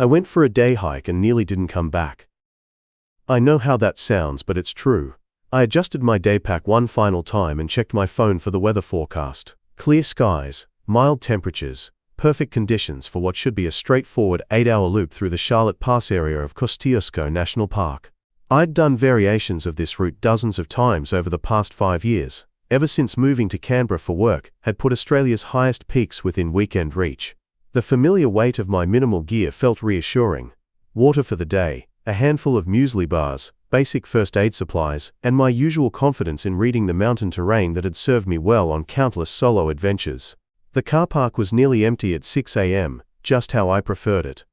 I went for a day hike and nearly didn't come back. I know how that sounds, but it's true. I adjusted my day pack one final time and checked my phone for the weather forecast. Clear skies, mild temperatures, perfect conditions for what should be a straightforward 8-hour loop through the Charlotte Pass area of Kosciuszko National Park. I'd done variations of this route dozens of times over the past 5 years, ever since moving to Canberra for work had put Australia's highest peaks within weekend reach. The familiar weight of my minimal gear felt reassuring. Water for the day, a handful of muesli bars, basic first aid supplies, and my usual confidence in reading the mountain terrain that had served me well on countless solo adventures. The car park was nearly empty at 6 a.m., just how I preferred it.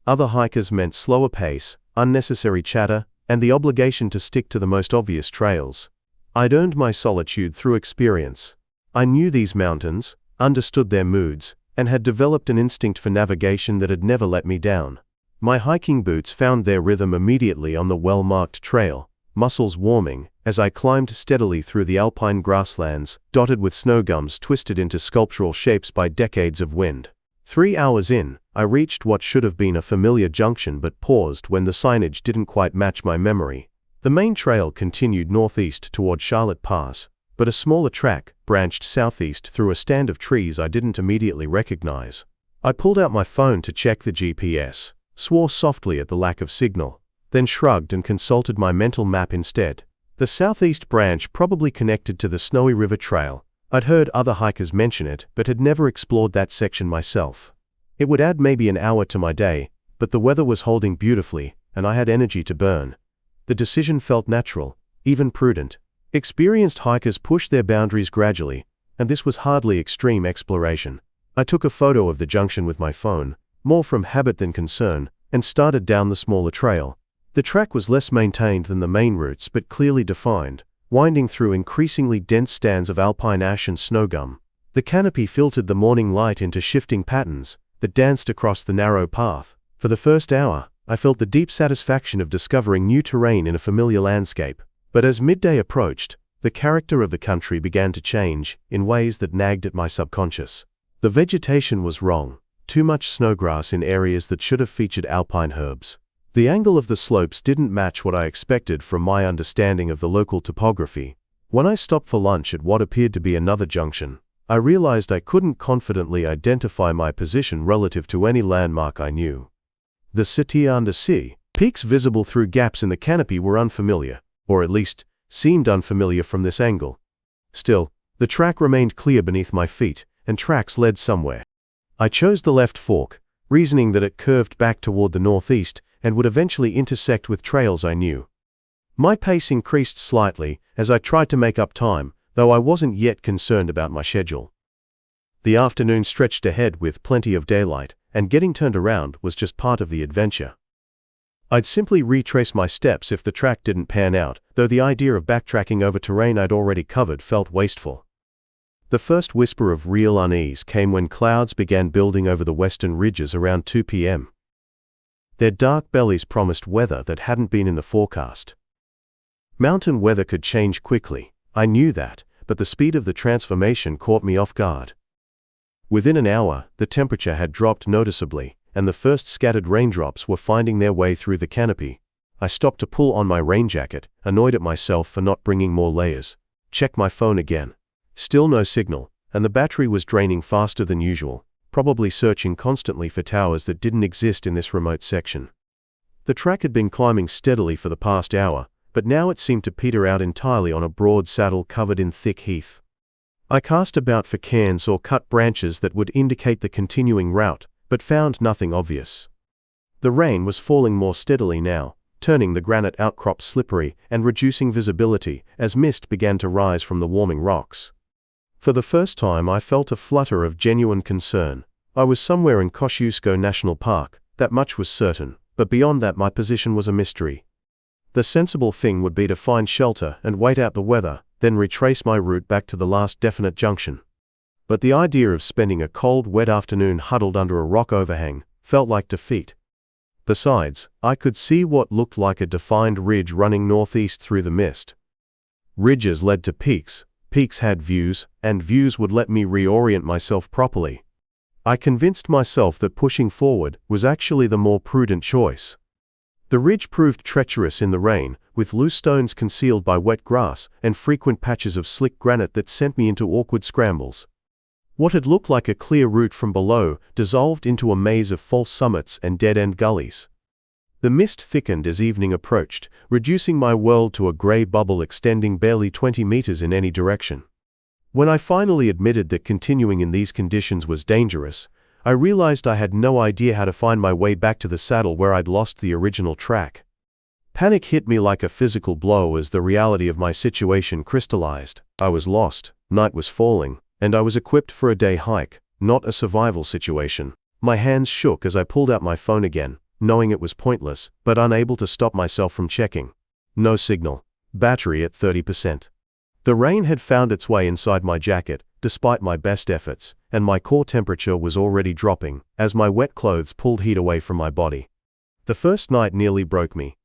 Other hikers meant slower pace, unnecessary chatter, and the obligation to stick to the most obvious trails. I'd earned my solitude through experience. I knew these mountains, understood their moods, and had developed an instinct for navigation that had never let me down. My hiking boots found their rhythm immediately on the well-marked trail, muscles warming, as I climbed steadily through the alpine grasslands, dotted with snow gums twisted into sculptural shapes by decades of wind. 3 hours in, I reached what should have been a familiar junction but paused when the signage didn't quite match my memory. The main trail continued northeast toward Charlotte Pass, but a smaller track branched southeast through a stand of trees I didn't immediately recognize. I pulled out my phone to check the GPS, swore softly at the lack of signal, then shrugged and consulted my mental map instead. The southeast branch probably connected to the Snowy River Trail. I'd heard other hikers mention it, but had never explored that section myself. It would add maybe an hour to my day, but the weather was holding beautifully, and I had energy to burn. The decision felt natural, even prudent. Experienced hikers push their boundaries gradually, and this was hardly extreme exploration. I took a photo of the junction with my phone, more from habit than concern, and started down the smaller trail. The track was less maintained than the main routes but clearly defined, winding through increasingly dense stands of alpine ash and snow gum. The canopy filtered the morning light into shifting patterns that danced across the narrow path. For the first hour, I felt the deep satisfaction of discovering new terrain in a familiar landscape. But as midday approached, the character of the country began to change in ways that nagged at my subconscious. The vegetation was wrong, too much snowgrass in areas that should have featured alpine herbs. The angle of the slopes didn't match what I expected from my understanding of the local topography. When I stopped for lunch at what appeared to be another junction, I realized I couldn't confidently identify my position relative to any landmark I knew. The city under sea, peaks visible through gaps in the canopy were unfamiliar, or at least seemed unfamiliar from this angle. Still, the track remained clear beneath my feet, and tracks led somewhere. I chose the left fork, reasoning that it curved back toward the northeast and would eventually intersect with trails I knew. My pace increased slightly as I tried to make up time, though I wasn't yet concerned about my schedule. The afternoon stretched ahead with plenty of daylight, and getting turned around was just part of the adventure. I'd simply retrace my steps if the track didn't pan out, though the idea of backtracking over terrain I'd already covered felt wasteful. The first whisper of real unease came when clouds began building over the western ridges around 2 p.m. Their dark bellies promised weather that hadn't been in the forecast. Mountain weather could change quickly, I knew that, but the speed of the transformation caught me off guard. Within an hour, the temperature had dropped noticeably, and the first scattered raindrops were finding their way through the canopy. I stopped to pull on my rain jacket, annoyed at myself for not bringing more layers. Checked my phone again. Still no signal, and the battery was draining faster than usual, probably searching constantly for towers that didn't exist in this remote section. The track had been climbing steadily for the past hour, but now it seemed to peter out entirely on a broad saddle covered in thick heath. I cast about for cairns or cut branches that would indicate the continuing route, but found nothing obvious. The rain was falling more steadily now, turning the granite outcrop slippery and reducing visibility as mist began to rise from the warming rocks. For the first time I felt a flutter of genuine concern. I was somewhere in Kosciuszko National Park, that much was certain, but beyond that my position was a mystery. The sensible thing would be to find shelter and wait out the weather, then retrace my route back to the last definite junction. But the idea of spending a cold, wet afternoon huddled under a rock overhang felt like defeat. Besides, I could see what looked like a defined ridge running northeast through the mist. Ridges led to peaks, peaks had views, and views would let me reorient myself properly. I convinced myself that pushing forward was actually the more prudent choice. The ridge proved treacherous in the rain, with loose stones concealed by wet grass and frequent patches of slick granite that sent me into awkward scrambles. What had looked like a clear route from below dissolved into a maze of false summits and dead-end gullies. The mist thickened as evening approached, reducing my world to a gray bubble extending barely 20 meters in any direction. When I finally admitted that continuing in these conditions was dangerous, I realized I had no idea how to find my way back to the saddle where I'd lost the original track. Panic hit me like a physical blow as the reality of my situation crystallized. I was lost, night was falling, and I was equipped for a day hike, not a survival situation. My hands shook as I pulled out my phone again, knowing it was pointless, but unable to stop myself from checking. No signal. Battery at 30%. The rain had found its way inside my jacket, despite my best efforts, and my core temperature was already dropping, as my wet clothes pulled heat away from my body. The first night nearly broke me.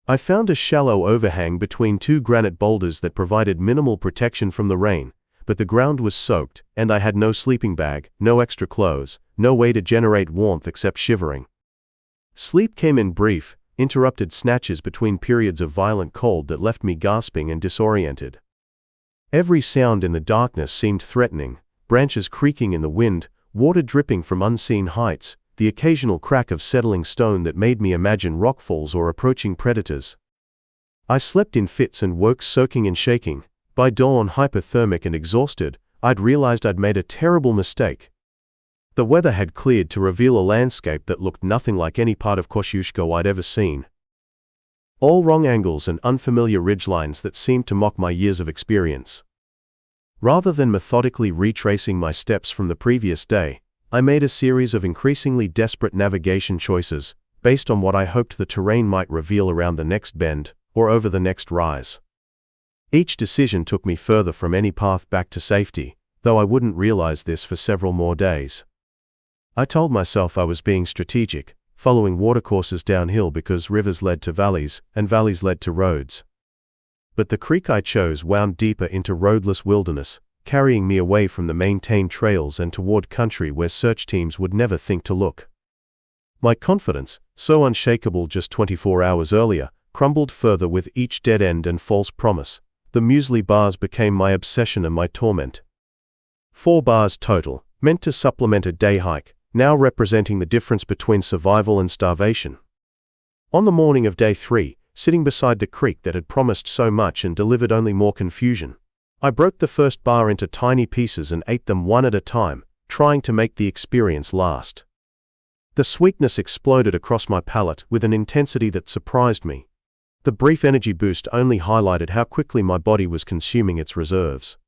I found a shallow overhang between two granite boulders that provided minimal protection from the rain, but the ground was soaked, and I had no sleeping bag, no extra clothes, no way to generate warmth except shivering. Sleep came in brief, interrupted snatches between periods of violent cold that left me gasping and disoriented. Every sound in the darkness seemed threatening, branches creaking in the wind, water dripping from unseen heights, the occasional crack of settling stone that made me imagine rockfalls or approaching predators. I slept in fits and woke soaking and shaking. By dawn, hypothermic and exhausted, I'd realized I'd made a terrible mistake. The weather had cleared to reveal a landscape that looked nothing like any part of Kosciuszko I'd ever seen. All wrong angles and unfamiliar ridgelines that seemed to mock my years of experience. Rather than methodically retracing my steps from the previous day, I made a series of increasingly desperate navigation choices, based on what I hoped the terrain might reveal around the next bend, or over the next rise. Each decision took me further from any path back to safety, though I wouldn't realize this for several more days. I told myself I was being strategic, following watercourses downhill because rivers led to valleys, and valleys led to roads. But the creek I chose wound deeper into roadless wilderness, carrying me away from the maintained trails and toward country where search teams would never think to look. My confidence, so unshakable just 24 hours earlier, crumbled further with each dead end and false promise. The Muesli bars became my obsession and my torment. 4 bars total, meant to supplement a day hike, now representing the difference between survival and starvation. On the morning of day 3, sitting beside the creek that had promised so much and delivered only more confusion, I broke the first bar into tiny pieces and ate them one at a time, trying to make the experience last. The sweetness exploded across my palate with an intensity that surprised me. The brief energy boost only highlighted how quickly my body was consuming its reserves.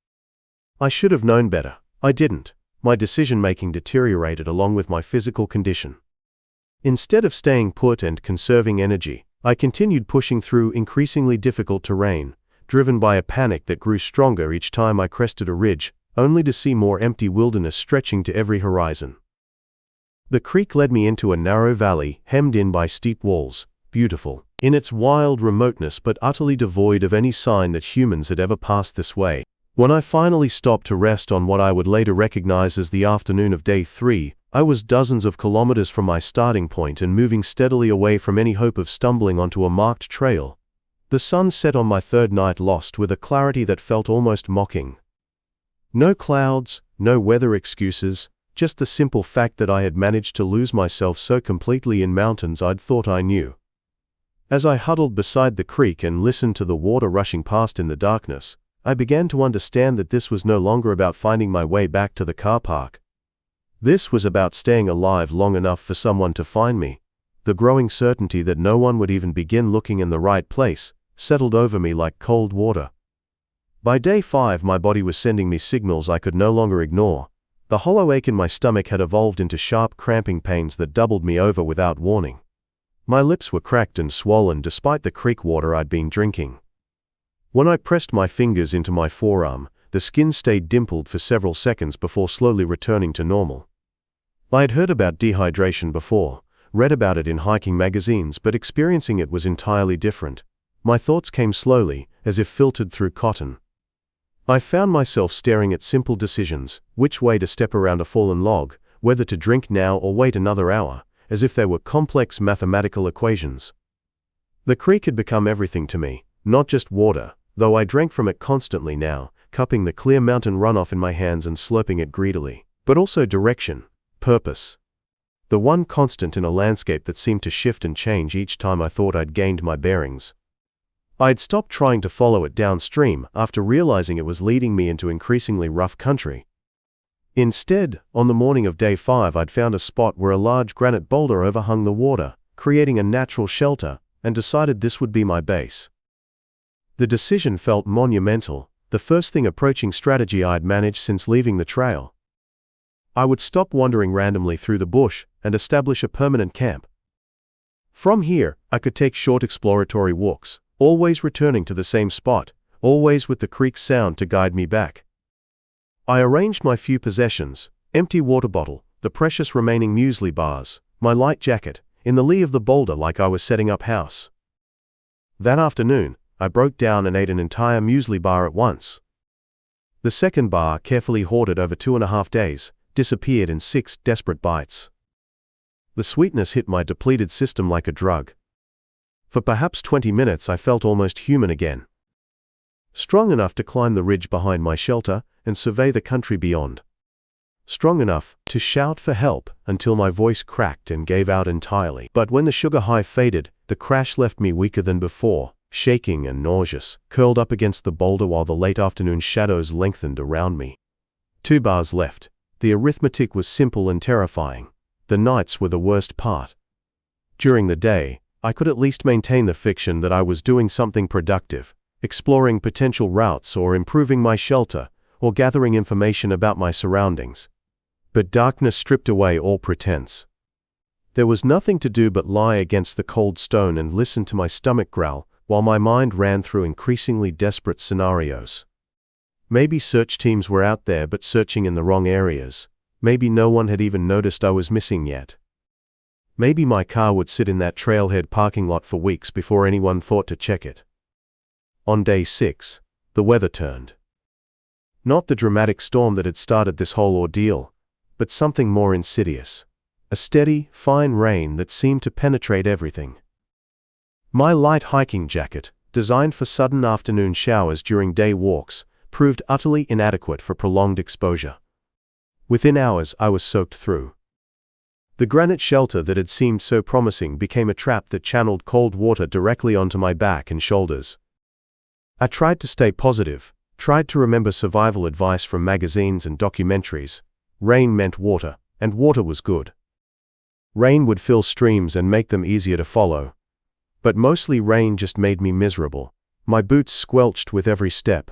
I should have known better. I didn't. My decision-making deteriorated along with my physical condition. Instead of staying put and conserving energy, I continued pushing through increasingly difficult terrain, driven by a panic that grew stronger each time I crested a ridge, only to see more empty wilderness stretching to every horizon. The creek led me into a narrow valley, hemmed in by steep walls, beautiful in its wild remoteness but utterly devoid of any sign that humans had ever passed this way. When I finally stopped to rest on what I would later recognize as the afternoon of day 3, I was dozens of kilometers from my starting point and moving steadily away from any hope of stumbling onto a marked trail. The sun set on my third night lost with a clarity that felt almost mocking. No clouds, no weather excuses, just the simple fact that I had managed to lose myself so completely in mountains I'd thought I knew. As I huddled beside the creek and listened to the water rushing past in the darkness, I began to understand that this was no longer about finding my way back to the car park. This was about staying alive long enough for someone to find me. The growing certainty that no one would even begin looking in the right place settled over me like cold water. By day 5, my body was sending me signals I could no longer ignore. The hollow ache in my stomach had evolved into sharp cramping pains that doubled me over without warning. My lips were cracked and swollen despite the creek water I'd been drinking. When I pressed my fingers into my forearm, the skin stayed dimpled for several seconds before slowly returning to normal. I had heard about dehydration before, read about it in hiking magazines, but experiencing it was entirely different. My thoughts came slowly, as if filtered through cotton. I found myself staring at simple decisions: which way to step around a fallen log, whether to drink now or wait another hour, as if they were complex mathematical equations. The creek had become everything to me, not just water, though I drank from it constantly now, cupping the clear mountain runoff in my hands and slurping it greedily, but also direction, purpose. The one constant in a landscape that seemed to shift and change each time I thought I'd gained my bearings. I'd stopped trying to follow it downstream after realizing it was leading me into increasingly rough country. Instead, on the morning of day 5, I'd found a spot where a large granite boulder overhung the water, creating a natural shelter, and decided this would be my base. The decision felt monumental, the first thing approaching strategy I'd managed since leaving the trail. I would stop wandering randomly through the bush and establish a permanent camp. From here, I could take short exploratory walks, always returning to the same spot, always with the creek's sound to guide me back. I arranged my few possessions, empty water bottle, the precious remaining muesli bars, my light jacket, in the lee of the boulder like I was setting up house. That afternoon, I broke down and ate an entire muesli bar at once. The second bar, carefully hoarded over 2.5 days, disappeared in 6 desperate bites. The sweetness hit my depleted system like a drug. For perhaps 20 minutes I felt almost human again. Strong enough to climb the ridge behind my shelter and survey the country beyond. Strong enough to shout for help until my voice cracked and gave out entirely. But when the sugar high faded, the crash left me weaker than before, shaking and nauseous, curled up against the boulder while the late afternoon shadows lengthened around me. 2 bars left. The arithmetic was simple and terrifying. The nights were the worst part. During the day, I could at least maintain the fiction that I was doing something productive, exploring potential routes or improving my shelter, or gathering information about my surroundings. But darkness stripped away all pretense. There was nothing to do but lie against the cold stone and listen to my stomach growl, while my mind ran through increasingly desperate scenarios. Maybe search teams were out there but searching in the wrong areas. Maybe no one had even noticed I was missing yet. Maybe my car would sit in that trailhead parking lot for weeks before anyone thought to check it. On day 6, the weather turned. Not the dramatic storm that had started this whole ordeal, but something more insidious. A steady, fine rain that seemed to penetrate everything. My light hiking jacket, designed for sudden afternoon showers during day walks, proved utterly inadequate for prolonged exposure. Within hours, I was soaked through. The granite shelter that had seemed so promising became a trap that channeled cold water directly onto my back and shoulders. I tried to stay positive, tried to remember survival advice from magazines and documentaries. Rain meant water, and water was good. Rain would fill streams and make them easier to follow. But mostly rain just made me miserable. My boots squelched with every step.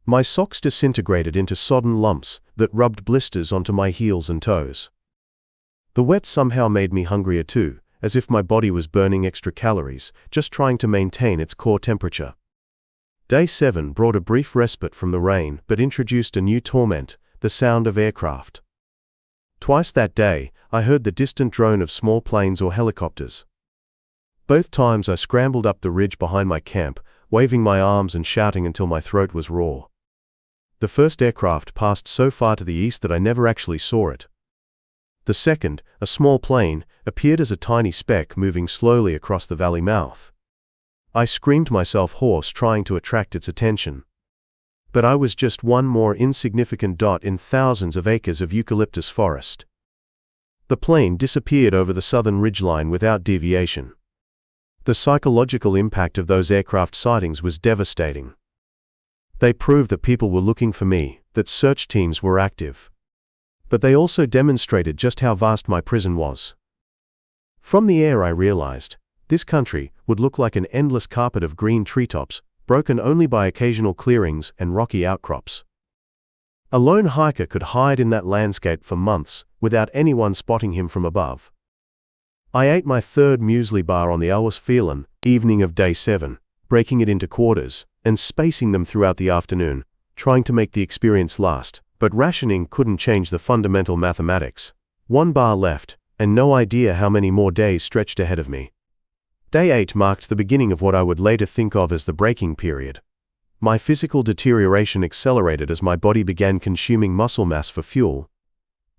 My socks disintegrated into sodden lumps that rubbed blisters onto my heels and toes. The wet somehow made me hungrier too, as if my body was burning extra calories, just trying to maintain its core temperature. Day 7 brought a brief respite from the rain, but introduced a new torment, the sound of aircraft. Twice that day, I heard the distant drone of small planes or helicopters. Both times I scrambled up the ridge behind my camp, waving my arms and shouting until my throat was raw. The first aircraft passed so far to the east that I never actually saw it. The second, a small plane, appeared as a tiny speck moving slowly across the valley mouth. I screamed myself hoarse trying to attract its attention. But I was just one more insignificant dot in thousands of acres of eucalyptus forest. The plane disappeared over the southern ridgeline without deviation. The psychological impact of those aircraft sightings was devastating. They proved that people were looking for me, that search teams were active. But they also demonstrated just how vast my prison was. From the air I realized, this country would look like an endless carpet of green treetops, broken only by occasional clearings and rocky outcrops. A lone hiker could hide in that landscape for months without anyone spotting him from above. I ate my third muesli bar on the Ausfehlen evening of day 7, breaking it into quarters and spacing them throughout the afternoon, trying to make the experience last, but rationing couldn't change the fundamental mathematics. 1 bar left, and no idea how many more days stretched ahead of me. Day 8 marked the beginning of what I would later think of as the breaking period. My physical deterioration accelerated as my body began consuming muscle mass for fuel.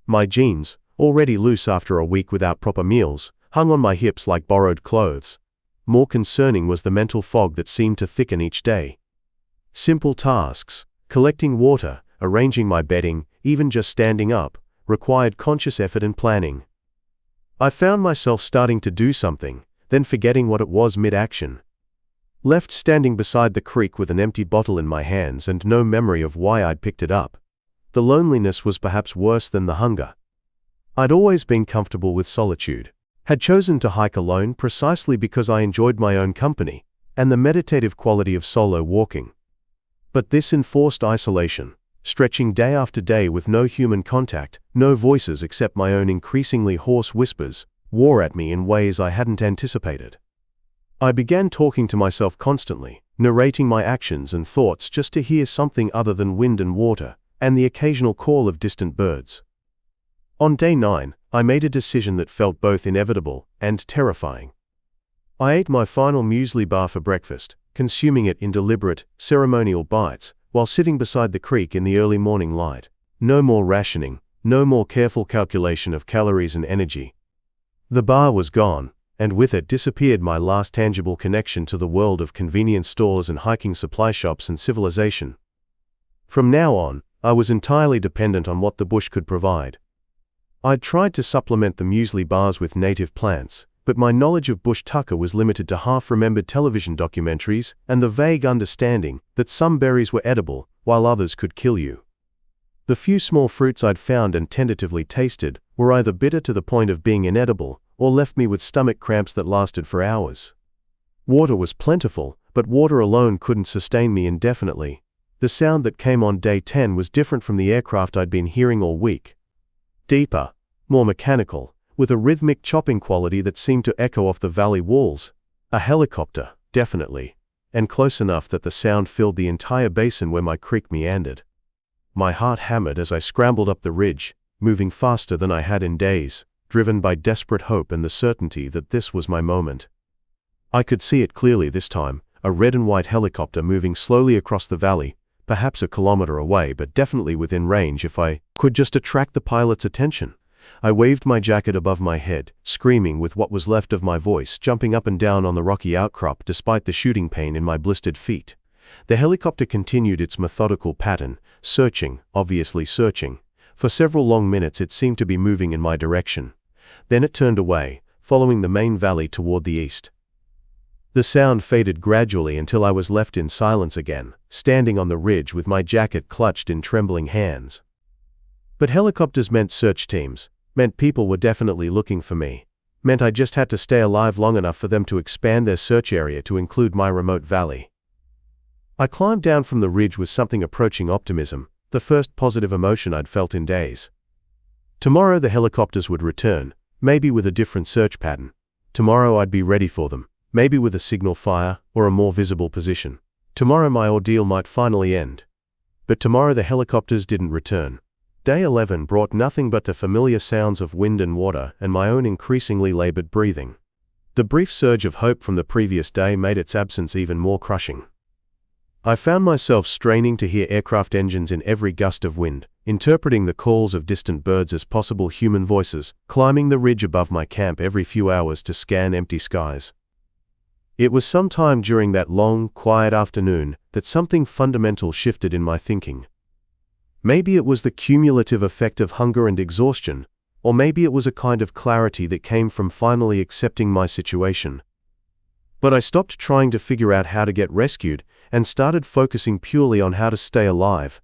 My jeans, already loose after a week without proper meals, hung on my hips like borrowed clothes. More concerning was the mental fog that seemed to thicken each day. Simple tasks, collecting water, arranging my bedding, even just standing up, required conscious effort and planning. I found myself starting to do something, then forgetting what it was mid-action. Left standing beside the creek with an empty bottle in my hands and no memory of why I'd picked it up. The loneliness was perhaps worse than the hunger. I'd always been comfortable with solitude, had chosen to hike alone precisely because I enjoyed my own company and the meditative quality of solo walking. But this enforced isolation, stretching day after day with no human contact, no voices except my own increasingly hoarse whispers, wore at me in ways I hadn't anticipated. I began talking to myself constantly, narrating my actions and thoughts just to hear something other than wind and water, and the occasional call of distant birds. On day 9, I made a decision that felt both inevitable and terrifying. I ate my final muesli bar for breakfast, consuming it in deliberate, ceremonial bites, while sitting beside the creek in the early morning light. No more rationing, no more careful calculation of calories and energy. The bar was gone, and with it disappeared my last tangible connection to the world of convenience stores and hiking supply shops and civilization. From now on, I was entirely dependent on what the bush could provide. I'd tried to supplement the muesli bars with native plants, but my knowledge of bush tucker was limited to half-remembered television documentaries and the vague understanding that some berries were edible, while others could kill you. The few small fruits I'd found and tentatively tasted were either bitter to the point of being inedible, or left me with stomach cramps that lasted for hours. Water was plentiful, but water alone couldn't sustain me indefinitely. The sound that came on day 10 was different from the aircraft I'd been hearing all week. Deeper, more mechanical, with a rhythmic chopping quality that seemed to echo off the valley walls. A helicopter, definitely, and close enough that the sound filled the entire basin where my creek meandered. My heart hammered as I scrambled up the ridge, moving faster than I had in days, driven by desperate hope and the certainty that this was my moment. I could see it clearly this time, a red and white helicopter moving slowly across the valley, perhaps a kilometer away but definitely within range if I could just attract the pilot's attention. I waved my jacket above my head, screaming with what was left of my voice, jumping up and down on the rocky outcrop despite the shooting pain in my blistered feet. The helicopter continued its methodical pattern, searching, obviously searching. For several long minutes it seemed to be moving in my direction. Then it turned away, following the main valley toward the east. The sound faded gradually until I was left in silence again, standing on the ridge with my jacket clutched in trembling hands. But helicopters meant search teams, meant people were definitely looking for me, meant I just had to stay alive long enough for them to expand their search area to include my remote valley. I climbed down from the ridge with something approaching optimism, the first positive emotion I'd felt in days. Tomorrow the helicopters would return, maybe with a different search pattern. Tomorrow I'd be ready for them, maybe with a signal fire or a more visible position. Tomorrow my ordeal might finally end. But tomorrow the helicopters didn't return. Day 11 brought nothing but the familiar sounds of wind and water and my own increasingly labored breathing. The brief surge of hope from the previous day made its absence even more crushing. I found myself straining to hear aircraft engines in every gust of wind, interpreting the calls of distant birds as possible human voices, climbing the ridge above my camp every few hours to scan empty skies. It was sometime during that long, quiet afternoon that something fundamental shifted in my thinking. Maybe it was the cumulative effect of hunger and exhaustion, or maybe it was a kind of clarity that came from finally accepting my situation. But I stopped trying to figure out how to get rescued and started focusing purely on how to stay alive.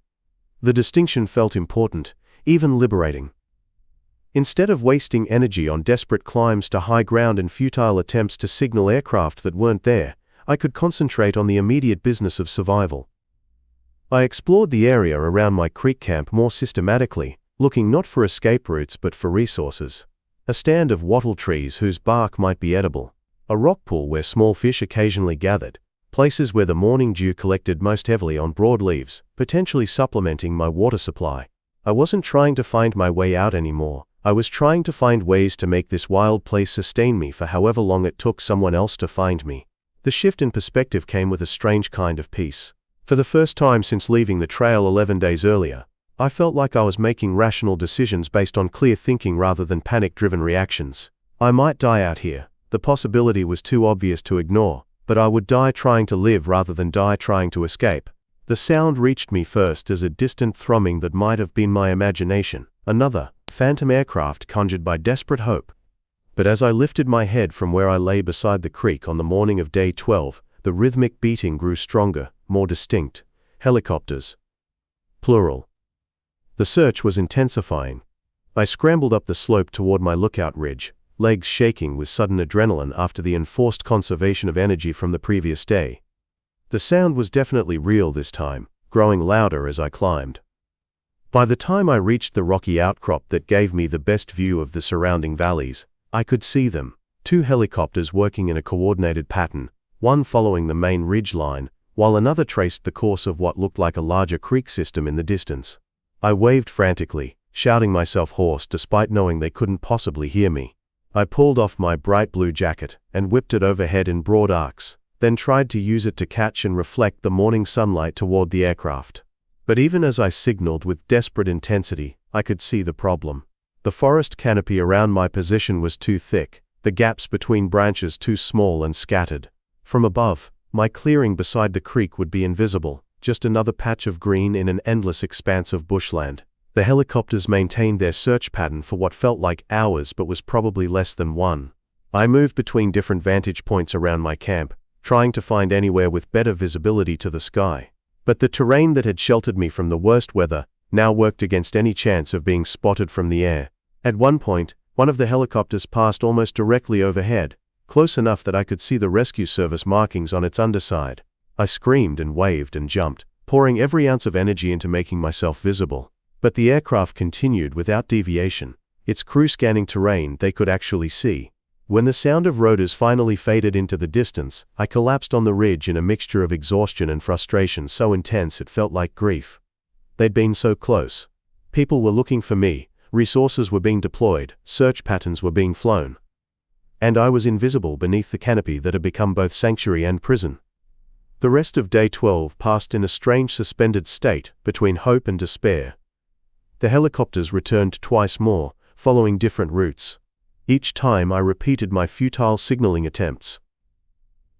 The distinction felt important, even liberating. Instead of wasting energy on desperate climbs to high ground and futile attempts to signal aircraft that weren't there, I could concentrate on the immediate business of survival. I explored the area around my creek camp more systematically, looking not for escape routes but for resources. A stand of wattle trees whose bark might be edible. A rock pool where small fish occasionally gathered. Places where the morning dew collected most heavily on broad leaves, potentially supplementing my water supply. I wasn't trying to find my way out anymore. I was trying to find ways to make this wild place sustain me for however long it took someone else to find me. The shift in perspective came with a strange kind of peace. For the first time since leaving the trail 11 days earlier, I felt like I was making rational decisions based on clear thinking rather than panic-driven reactions. I might die out here. The possibility was too obvious to ignore, but I would die trying to live rather than die trying to escape. The sound reached me first as a distant thrumming that might have been my imagination, another phantom aircraft conjured by desperate hope. But as I lifted my head from where I lay beside the creek on the morning of day 12, the rhythmic beating grew stronger, more distinct. Helicopters. Plural. The search was intensifying. I scrambled up the slope toward my lookout ridge, legs shaking with sudden adrenaline after the enforced conservation of energy from the previous day. The sound was definitely real this time, growing louder as I climbed. By the time I reached the rocky outcrop that gave me the best view of the surrounding valleys, I could see them, 2 helicopters working in a coordinated pattern, one following the main ridge line, while another traced the course of what looked like a larger creek system in the distance. I waved frantically, shouting myself hoarse despite knowing they couldn't possibly hear me. I pulled off my bright blue jacket and whipped it overhead in broad arcs, then tried to use it to catch and reflect the morning sunlight toward the aircraft. But even as I signaled with desperate intensity, I could see the problem. The forest canopy around my position was too thick, the gaps between branches too small and scattered. From above, my clearing beside the creek would be invisible, just another patch of green in an endless expanse of bushland. The helicopters maintained their search pattern for what felt like hours but was probably less than one. I moved between different vantage points around my camp, trying to find anywhere with better visibility to the sky. But the terrain that had sheltered me from the worst weather now worked against any chance of being spotted from the air. At one point, one of the helicopters passed almost directly overhead, close enough that I could see the rescue service markings on its underside. I screamed and waved and jumped, pouring every ounce of energy into making myself visible. But the aircraft continued without deviation, its crew scanning terrain they could actually see. When the sound of rotors finally faded into the distance, I collapsed on the ridge in a mixture of exhaustion and frustration so intense it felt like grief. They'd been so close. People were looking for me, resources were being deployed, search patterns were being flown. And I was invisible beneath the canopy that had become both sanctuary and prison. The rest of day 12 passed in a strange suspended state between hope and despair. The helicopters returned twice more, following different routes. Each time I repeated my futile signaling attempts.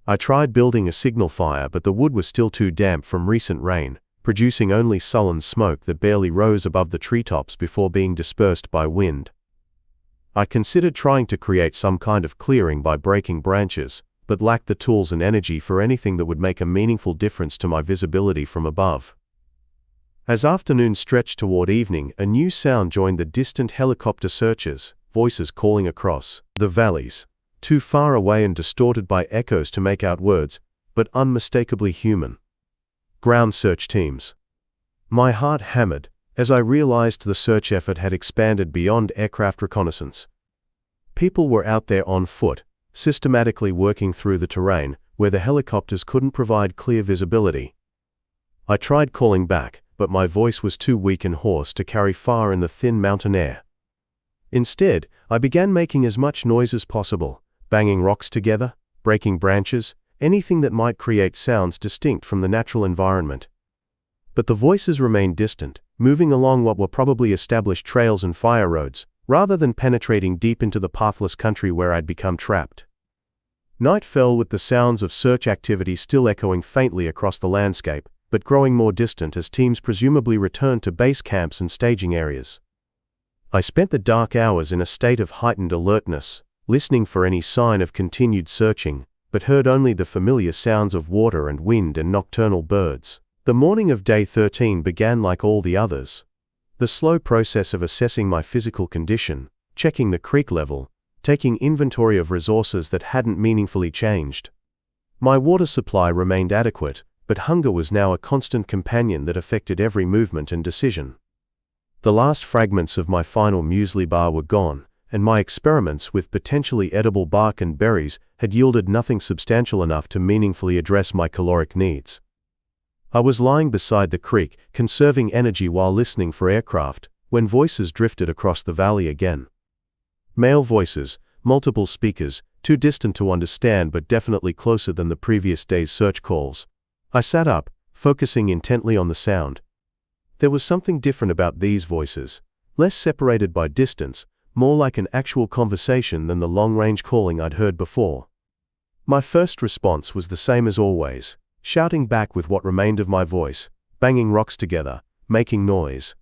I tried building a signal fire, but the wood was still too damp from recent rain, producing only sullen smoke that barely rose above the treetops before being dispersed by wind. I considered trying to create some kind of clearing by breaking branches, but lacked the tools and energy for anything that would make a meaningful difference to my visibility from above. As afternoon stretched toward evening, a new sound joined the distant helicopter searches, voices calling across the valleys, too far away and distorted by echoes to make out words, but unmistakably human. Ground search teams. My heart hammered as I realized the search effort had expanded beyond aircraft reconnaissance. People were out there on foot, systematically working through the terrain where the helicopters couldn't provide clear visibility. I tried calling back, but my voice was too weak and hoarse to carry far in the thin mountain air. Instead, I began making as much noise as possible, banging rocks together, breaking branches, anything that might create sounds distinct from the natural environment. But the voices remained distant, moving along what were probably established trails and fire roads, rather than penetrating deep into the pathless country where I'd become trapped. Night fell with the sounds of search activity still echoing faintly across the landscape, but growing more distant as teams presumably returned to base camps and staging areas. I spent the dark hours in a state of heightened alertness, listening for any sign of continued searching, but heard only the familiar sounds of water and wind and nocturnal birds. The morning of day 13 began like all the others. The slow process of assessing my physical condition, checking the creek level, taking inventory of resources that hadn't meaningfully changed. My water supply remained adequate, but hunger was now a constant companion that affected every movement and decision. The last fragments of my final muesli bar were gone, and my experiments with potentially edible bark and berries had yielded nothing substantial enough to meaningfully address my caloric needs. I was lying beside the creek, conserving energy while listening for aircraft, when voices drifted across the valley again. Male voices, multiple speakers, too distant to understand but definitely closer than the previous day's search calls. I sat up, focusing intently on the sound. There was something different about these voices, less separated by distance, more like an actual conversation than the long-range calling I'd heard before. My first response was the same as always, shouting back with what remained of my voice, banging rocks together, making noise.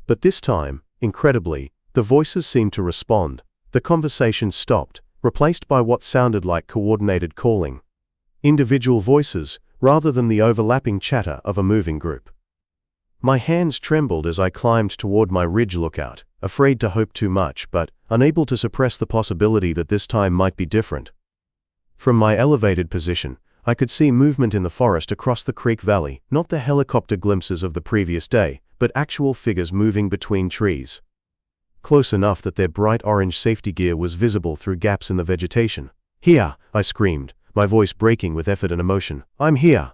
But this time, incredibly, the voices seemed to respond. The conversation stopped, replaced by what sounded like coordinated calling. Individual voices, rather than the overlapping chatter of a moving group. My hands trembled as I climbed toward my ridge lookout, afraid to hope too much but unable to suppress the possibility that this time might be different. From my elevated position, I could see movement in the forest across the creek valley, not the helicopter glimpses of the previous day, but actual figures moving between trees. Close enough that their bright orange safety gear was visible through gaps in the vegetation. "Here!" I screamed, my voice breaking with effort and emotion. "I'm here!"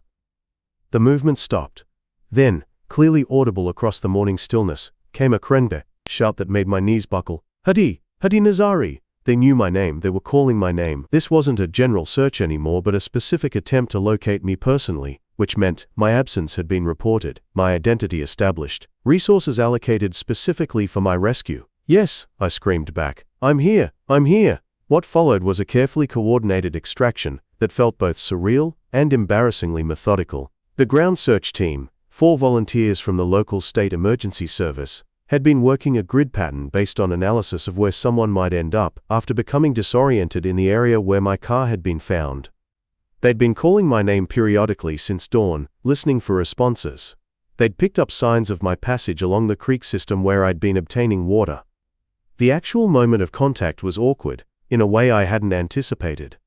The movement stopped. Then, clearly audible across the morning stillness, came a krenge shout that made my knees buckle. "Hadi! Hadi Nazari!" They knew my name, they were calling my name. This wasn't a general search anymore but a specific attempt to locate me personally, which meant my absence had been reported, my identity established, resources allocated specifically for my rescue. "Yes," I screamed back. "I'm here! I'm here!" What followed was a carefully coordinated extraction that felt both surreal and embarrassingly methodical. The ground search team, 4 volunteers from the local state emergency service, had been working a grid pattern based on analysis of where someone might end up after becoming disoriented in the area where my car had been found. They'd been calling my name periodically since dawn, listening for responses. They'd picked up signs of my passage along the creek system where I'd been obtaining water. The actual moment of contact was awkward, in a way I hadn't anticipated.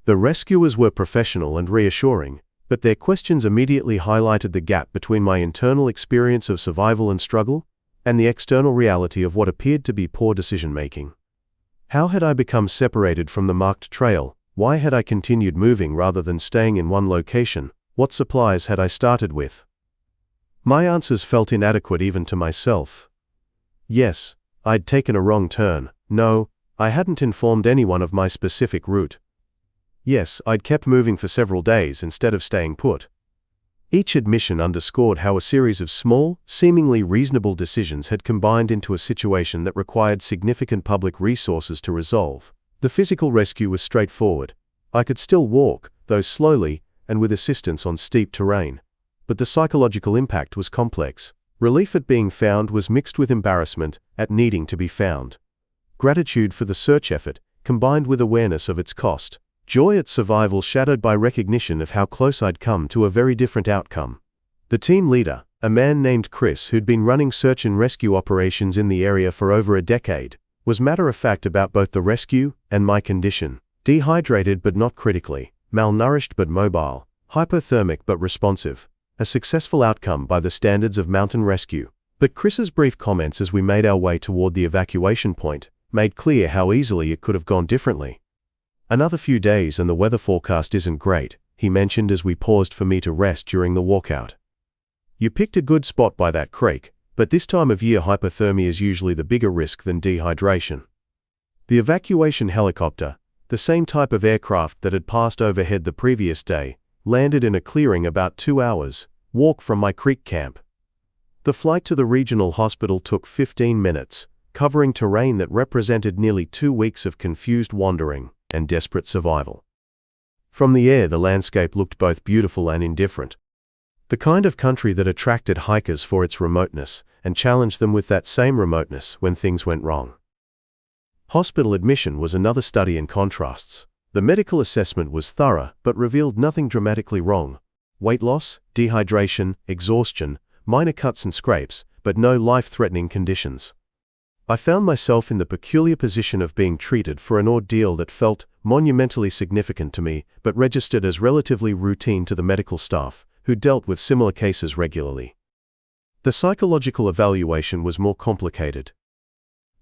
The rescuers were professional and reassuring, but their questions immediately highlighted the gap between my internal experience of survival and struggle and the external reality of what appeared to be poor decision-making. How had I become separated from the marked trail? Why had I continued moving rather than staying in one location? What supplies had I started with? My answers felt inadequate even to myself. Yes, I'd taken a wrong turn. No, I hadn't informed anyone of my specific route. Yes, I'd kept moving for several days instead of staying put. Each admission underscored how a series of small, seemingly reasonable decisions had combined into a situation that required significant public resources to resolve. The physical rescue was straightforward. I could still walk, though slowly, and with assistance on steep terrain. But the psychological impact was complex. Relief at being found was mixed with embarrassment at needing to be found. Gratitude for the search effort, combined with awareness of its cost. Joy at survival shadowed by recognition of how close I'd come to a very different outcome. The team leader, a man named Chris who'd been running search and rescue operations in the area for over a decade, was matter-of-fact about both the rescue and my condition. Dehydrated but not critically, malnourished but mobile, hypothermic but responsive. A successful outcome by the standards of mountain rescue. But Chris's brief comments as we made our way toward the evacuation point made clear how easily it could have gone differently. "Another few days and the weather forecast isn't great," he mentioned as we paused for me to rest during the walkout. "You picked a good spot by that creek, but this time of year hypothermia is usually the bigger risk than dehydration." The evacuation helicopter, the same type of aircraft that had passed overhead the previous day, landed in a clearing about 2 hours' walk from my creek camp. The flight to the regional hospital took 15 minutes, covering terrain that represented nearly 2 weeks of confused wandering and desperate survival. From the air, the landscape looked both beautiful and indifferent. The kind of country that attracted hikers for its remoteness and challenged them with that same remoteness when things went wrong. Hospital admission was another study in contrasts. The medical assessment was thorough but revealed nothing dramatically wrong. Weight loss, dehydration, exhaustion, minor cuts and scrapes, but no life-threatening conditions. I found myself in the peculiar position of being treated for an ordeal that felt monumentally significant to me, but registered as relatively routine to the medical staff, who dealt with similar cases regularly. The psychological evaluation was more complicated.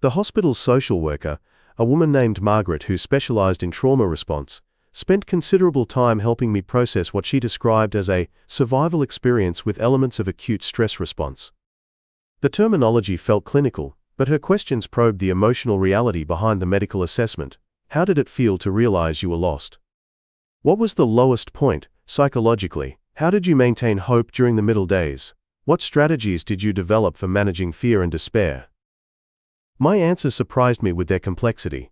The hospital's social worker, a woman named Margaret who specialized in trauma response, spent considerable time helping me process what she described as a survival experience with elements of acute stress response. The terminology felt clinical, but her questions probed the emotional reality behind the medical assessment. How did it feel to realize you were lost? What was the lowest point, psychologically? How did you maintain hope during the middle days? What strategies did you develop for managing fear and despair? My answers surprised me with their complexity.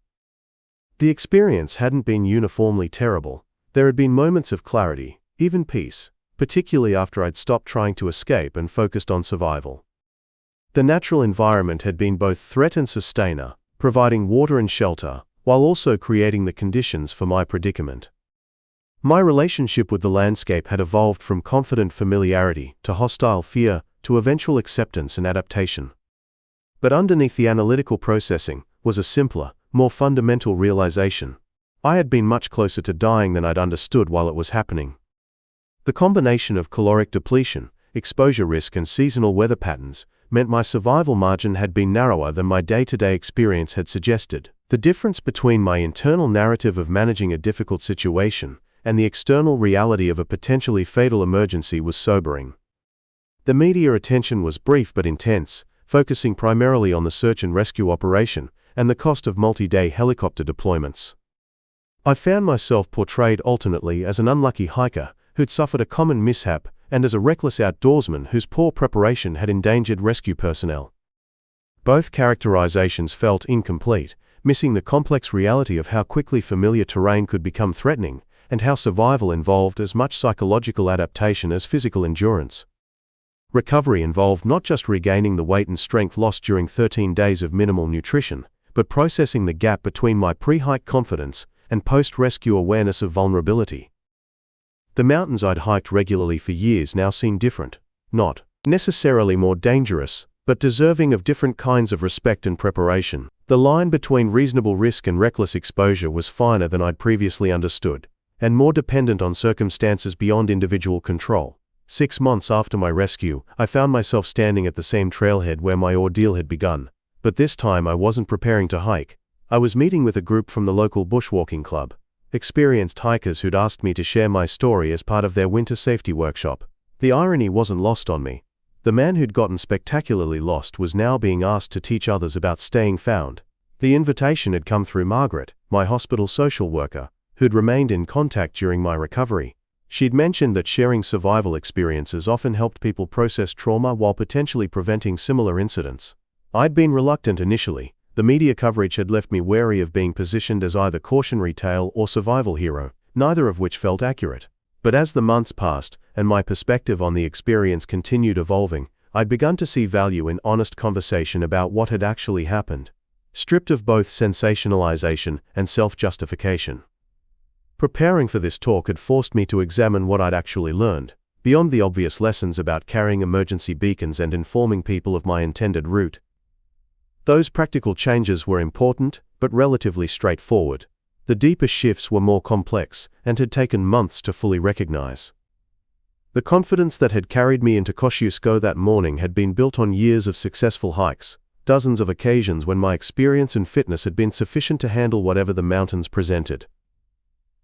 The experience hadn't been uniformly terrible. There had been moments of clarity, even peace, particularly after I'd stopped trying to escape and focused on survival. The natural environment had been both threat and sustainer, providing water and shelter, while also creating the conditions for my predicament. My relationship with the landscape had evolved from confident familiarity to hostile fear to eventual acceptance and adaptation. But underneath the analytical processing was a simpler, more fundamental realization. I had been much closer to dying than I'd understood while it was happening. The combination of caloric depletion, exposure risk and seasonal weather patterns meant my survival margin had been narrower than my day-to-day experience had suggested. The difference between my internal narrative of managing a difficult situation and the external reality of a potentially fatal emergency was sobering. The media attention was brief but intense, focusing primarily on the search and rescue operation and the cost of multi-day helicopter deployments. I found myself portrayed alternately as an unlucky hiker who'd suffered a common mishap and as a reckless outdoorsman whose poor preparation had endangered rescue personnel. Both characterizations felt incomplete, missing the complex reality of how quickly familiar terrain could become threatening and how survival involved as much psychological adaptation as physical endurance. Recovery involved not just regaining the weight and strength lost during 13 days of minimal nutrition, but processing the gap between my pre-hike confidence and post-rescue awareness of vulnerability. The mountains I'd hiked regularly for years now seemed different, not necessarily more dangerous, but deserving of different kinds of respect and preparation. The line between reasonable risk and reckless exposure was finer than I'd previously understood, and more dependent on circumstances beyond individual control. 6 months after my rescue, I found myself standing at the same trailhead where my ordeal had begun, but this time I wasn't preparing to hike. I was meeting with a group from the local bushwalking club, experienced hikers who'd asked me to share my story as part of their winter safety workshop. The irony wasn't lost on me. The man who'd gotten spectacularly lost was now being asked to teach others about staying found. The invitation had come through Margaret, my hospital social worker, who'd remained in contact during my recovery. She'd mentioned that sharing survival experiences often helped people process trauma while potentially preventing similar incidents. I'd been reluctant initially. The media coverage had left me wary of being positioned as either cautionary tale or survival hero, neither of which felt accurate. But as the months passed, and my perspective on the experience continued evolving, I'd begun to see value in honest conversation about what had actually happened, stripped of both sensationalization and self-justification. Preparing for this talk had forced me to examine what I'd actually learned, beyond the obvious lessons about carrying emergency beacons and informing people of my intended route. Those practical changes were important, but relatively straightforward. The deeper shifts were more complex and had taken months to fully recognize. The confidence that had carried me into Kosciuszko that morning had been built on years of successful hikes, dozens of occasions when my experience and fitness had been sufficient to handle whatever the mountains presented.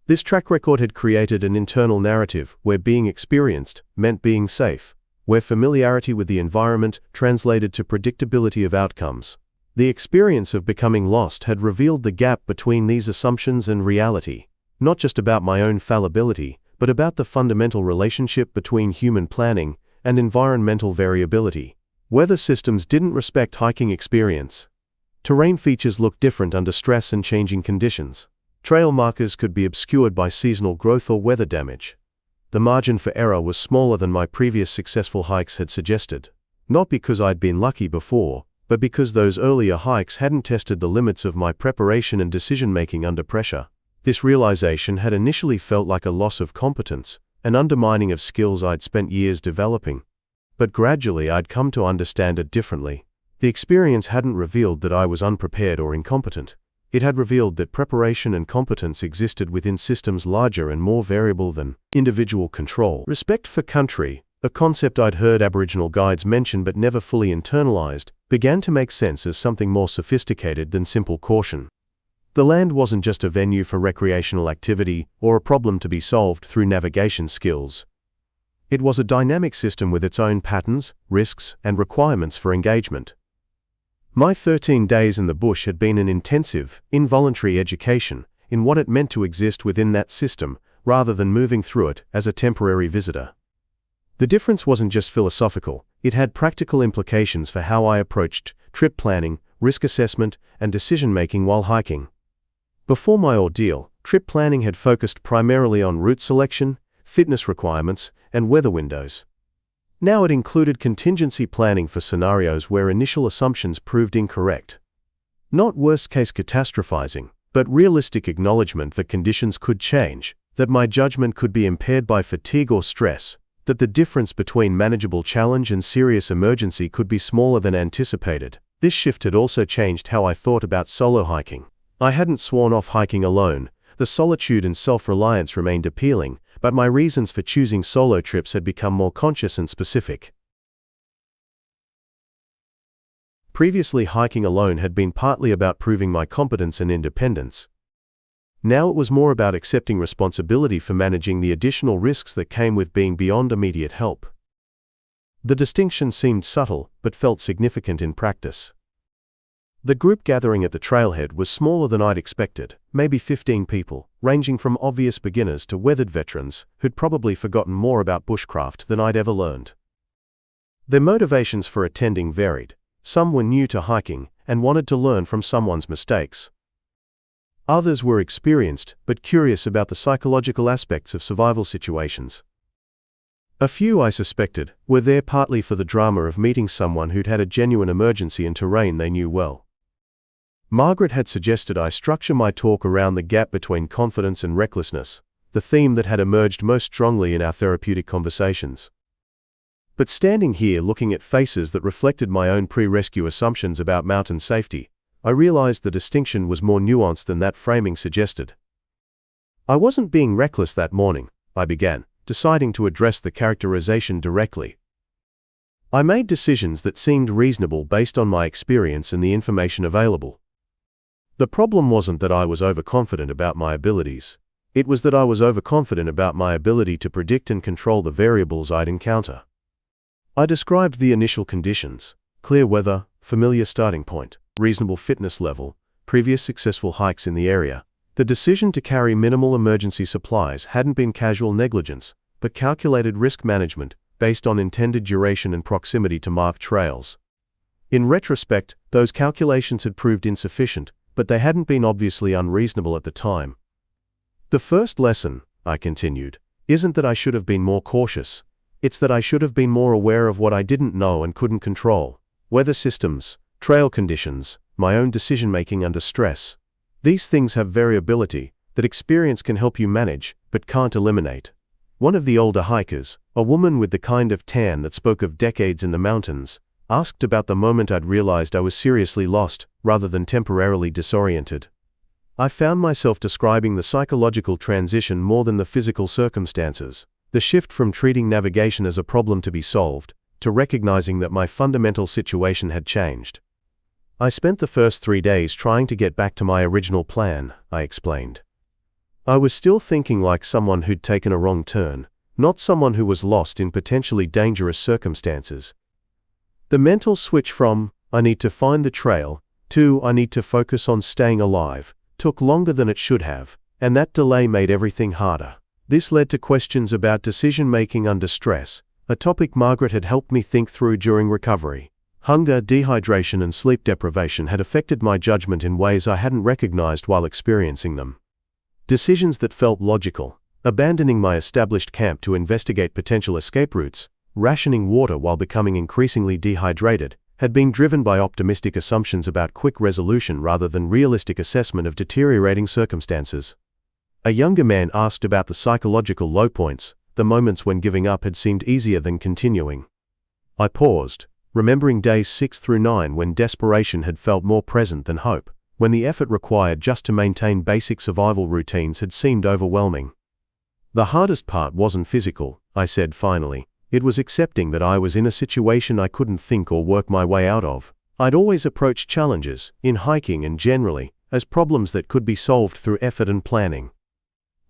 This track record had created an internal narrative where being experienced meant being safe, where familiarity with the environment translated to predictability of outcomes. The experience of becoming lost had revealed the gap between these assumptions and reality, not just about my own fallibility, but about the fundamental relationship between human planning and environmental variability. Weather systems didn't respect hiking experience. Terrain features looked different under stress and changing conditions. Trail markers could be obscured by seasonal growth or weather damage. The margin for error was smaller than my previous successful hikes had suggested. Not because I'd been lucky before, but because those earlier hikes hadn't tested the limits of my preparation and decision-making under pressure. This realization had initially felt like a loss of competence, an undermining of skills I'd spent years developing. But gradually I'd come to understand it differently. The experience hadn't revealed that I was unprepared or incompetent. It had revealed that preparation and competence existed within systems larger and more variable than individual control. Respect for country, a concept I'd heard Aboriginal guides mention but never fully internalized, began to make sense as something more sophisticated than simple caution. The land wasn't just a venue for recreational activity or a problem to be solved through navigation skills. It was a dynamic system with its own patterns, risks, and requirements for engagement. My 13 days in the bush had been an intensive, involuntary education in what it meant to exist within that system rather than moving through it as a temporary visitor. The difference wasn't just philosophical, It had practical implications for how I approached trip planning, risk assessment, and decision-making while hiking. Before my ordeal, trip planning had focused primarily on route selection, fitness requirements, and weather windows. Now it included contingency planning for scenarios where initial assumptions proved incorrect. Not worst-case catastrophizing, but realistic acknowledgement that conditions could change, that my judgment could be impaired by fatigue or stress, that the difference between manageable challenge and serious emergency could be smaller than anticipated. This shift had also changed how I thought about solo hiking. I hadn't sworn off hiking alone. The solitude and self-reliance remained appealing, but my reasons for choosing solo trips had become more conscious and specific. Previously, hiking alone had been partly about proving my competence and independence. Now it was more about accepting responsibility for managing the additional risks that came with being beyond immediate help. The distinction seemed subtle, but felt significant in practice. The group gathering at the trailhead was smaller than I'd expected, maybe 15 people, ranging from obvious beginners to weathered veterans who'd probably forgotten more about bushcraft than I'd ever learned. Their motivations for attending varied. Some were new to hiking and wanted to learn from someone's mistakes. Others were experienced but curious about the psychological aspects of survival situations. A few, I suspected, were there partly for the drama of meeting someone who'd had a genuine emergency in terrain they knew well. Margaret had suggested I structure my talk around the gap between confidence and recklessness, the theme that had emerged most strongly in our therapeutic conversations. But standing here looking at faces that reflected my own pre-rescue assumptions about mountain safety, I realized the distinction was more nuanced than that framing suggested. I wasn't being reckless that morning, I began, deciding to address the characterization directly. I made decisions that seemed reasonable based on my experience and the information available. The problem wasn't that I was overconfident about my abilities. It was that I was overconfident about my ability to predict and control the variables I'd encounter. I described the initial conditions: clear weather, familiar starting point, reasonable fitness level, previous successful hikes in the area. The decision to carry minimal emergency supplies hadn't been casual negligence, but calculated risk management based on intended duration and proximity to marked trails. In retrospect, those calculations had proved insufficient, but they hadn't been obviously unreasonable at the time. The first lesson, I continued, isn't that I should have been more cautious. It's that I should have been more aware of what I didn't know and couldn't control: weather systems, trail conditions, my own decision-making under stress. These things have variability that experience can help you manage, but can't eliminate. One of the older hikers, a woman with the kind of tan that spoke of decades in the mountains, asked about the moment I'd realized I was seriously lost, rather than temporarily disoriented. I found myself describing the psychological transition more than the physical circumstances, the shift from treating navigation as a problem to be solved, to recognizing that my fundamental situation had changed. I spent the first 3 days trying to get back to my original plan, I explained. I was still thinking like someone who'd taken a wrong turn, not someone who was lost in potentially dangerous circumstances. The mental switch from, I need to find the trail, to, I need to focus on staying alive, took longer than it should have, and that delay made everything harder. This led to questions about decision-making under stress, a topic Margaret had helped me think through during recovery. Hunger, dehydration, and sleep deprivation had affected my judgment in ways I hadn't recognized while experiencing them. Decisions that felt logical, abandoning my established camp to investigate potential escape routes, rationing water while becoming increasingly dehydrated, had been driven by optimistic assumptions about quick resolution rather than realistic assessment of deteriorating circumstances. A younger man asked about the psychological low points, the moments when giving up had seemed easier than continuing. I paused, remembering days 6 through 9 when desperation had felt more present than hope, when the effort required just to maintain basic survival routines had seemed overwhelming. The hardest part wasn't physical, I said finally. It was accepting that I was in a situation I couldn't think or work my way out of. I'd always approached challenges, in hiking and generally, as problems that could be solved through effort and planning.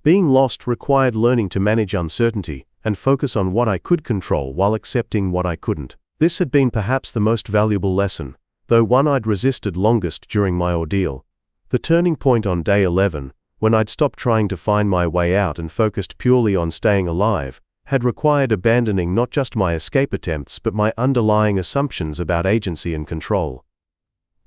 Being lost required learning to manage uncertainty and focus on what I could control while accepting what I couldn't. This had been perhaps the most valuable lesson, though one I'd resisted longest during my ordeal. The turning point on day 11, when I'd stopped trying to find my way out and focused purely on staying alive, had required abandoning not just my escape attempts but my underlying assumptions about agency and control.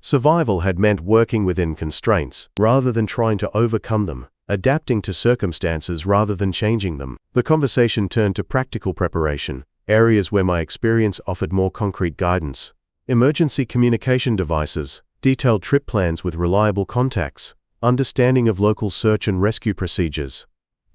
Survival had meant working within constraints, rather than trying to overcome them, adapting to circumstances rather than changing them. The conversation turned to practical preparation, areas where my experience offered more concrete guidance. Emergency communication devices, detailed trip plans with reliable contacts, understanding of local search and rescue procedures.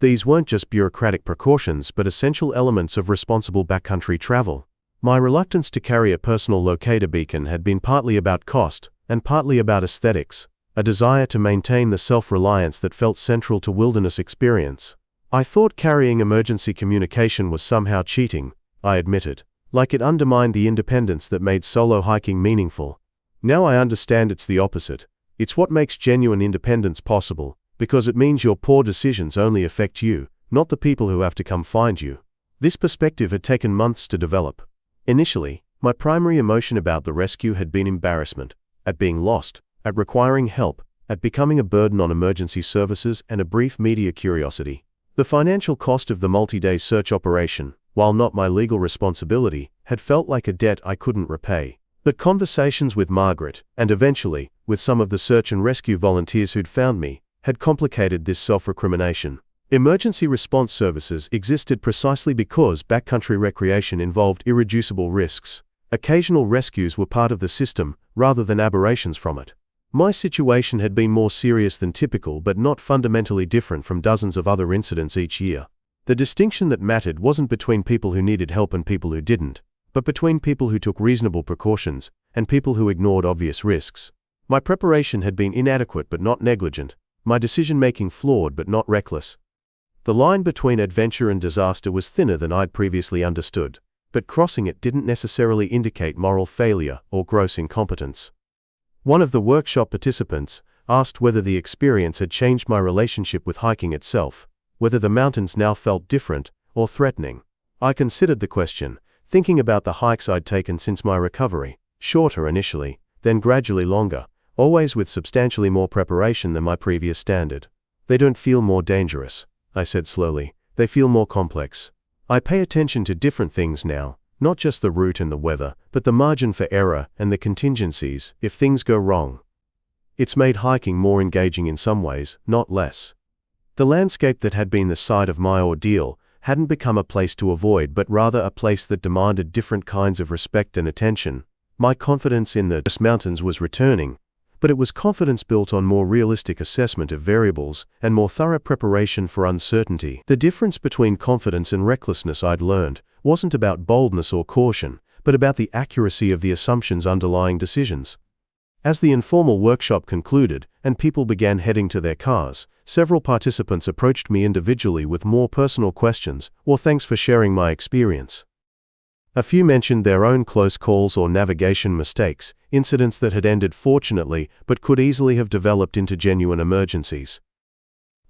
These weren't just bureaucratic precautions but essential elements of responsible backcountry travel. My reluctance to carry a personal locator beacon had been partly about cost, and partly about aesthetics, a desire to maintain the self-reliance that felt central to wilderness experience. I thought carrying emergency communication was somehow cheating, I admitted, like it undermined the independence that made solo hiking meaningful. Now I understand it's the opposite. It's what makes genuine independence possible, because it means your poor decisions only affect you, not the people who have to come find you. This perspective had taken months to develop. Initially, my primary emotion about the rescue had been embarrassment, at being lost, at requiring help, at becoming a burden on emergency services, and a brief media curiosity. The financial cost of the multi-day search operation, while not my legal responsibility, had felt like a debt I couldn't repay. But conversations with Margaret, and eventually, with some of the search and rescue volunteers who'd found me, had complicated this self-recrimination. Emergency response services existed precisely because backcountry recreation involved irreducible risks. Occasional rescues were part of the system, rather than aberrations from it. My situation had been more serious than typical but not fundamentally different from dozens of other incidents each year. The distinction that mattered wasn't between people who needed help and people who didn't, but between people who took reasonable precautions and people who ignored obvious risks. My preparation had been inadequate but not negligent, my decision-making flawed but not reckless. The line between adventure and disaster was thinner than I'd previously understood, but crossing it didn't necessarily indicate moral failure or gross incompetence. One of the workshop participants asked whether the experience had changed my relationship with hiking itself, whether the mountains now felt different or threatening. I considered the question, thinking about the hikes I'd taken since my recovery, shorter initially, then gradually longer, always with substantially more preparation than my previous standard. They don't feel more dangerous, I said slowly, they feel more complex. I pay attention to different things now, not just the route and the weather, but the margin for error and the contingencies if things go wrong. It's made hiking more engaging in some ways, not less. The landscape that had been the site of my ordeal hadn't become a place to avoid but rather a place that demanded different kinds of respect and attention. My confidence in the mountains was returning, but it was confidence built on more realistic assessment of variables and more thorough preparation for uncertainty. The difference between confidence and recklessness, I'd learned, wasn't about boldness or caution, but about the accuracy of the assumptions underlying decisions. As the informal workshop concluded and people began heading to their cars, several participants approached me individually with more personal questions or thanks for sharing my experience. A few mentioned their own close calls or navigation mistakes, incidents that had ended fortunately but could easily have developed into genuine emergencies.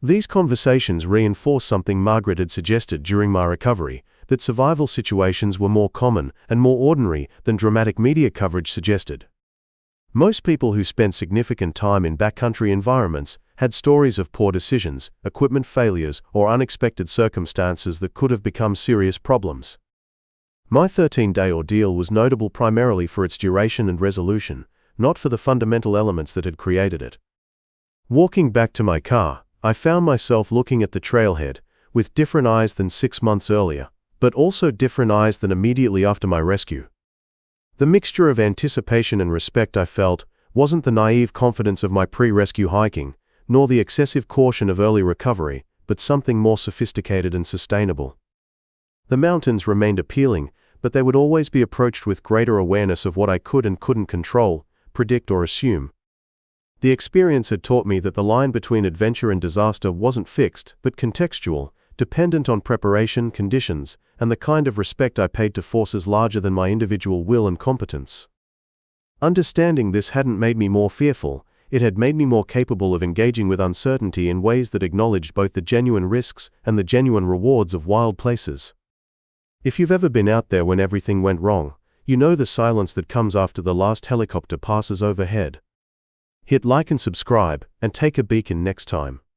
These conversations reinforced something Margaret had suggested during my recovery, that survival situations were more common and more ordinary than dramatic media coverage suggested. Most people who spent significant time in backcountry environments had stories of poor decisions, equipment failures, or unexpected circumstances that could have become serious problems. My 13-day ordeal was notable primarily for its duration and resolution, not for the fundamental elements that had created it. Walking back to my car, I found myself looking at the trailhead, with different eyes than 6 months earlier, but also different eyes than immediately after my rescue. The mixture of anticipation and respect I felt wasn't the naive confidence of my pre-rescue hiking, nor the excessive caution of early recovery, but something more sophisticated and sustainable. The mountains remained appealing, but they would always be approached with greater awareness of what I could and couldn't control, predict or assume. The experience had taught me that the line between adventure and disaster wasn't fixed, but contextual, dependent on preparation, conditions, and the kind of respect I paid to forces larger than my individual will and competence. Understanding this hadn't made me more fearful, it had made me more capable of engaging with uncertainty in ways that acknowledged both the genuine risks and the genuine rewards of wild places. If you've ever been out there when everything went wrong, you know the silence that comes after the last helicopter passes overhead. Hit like and subscribe, and take a beacon next time.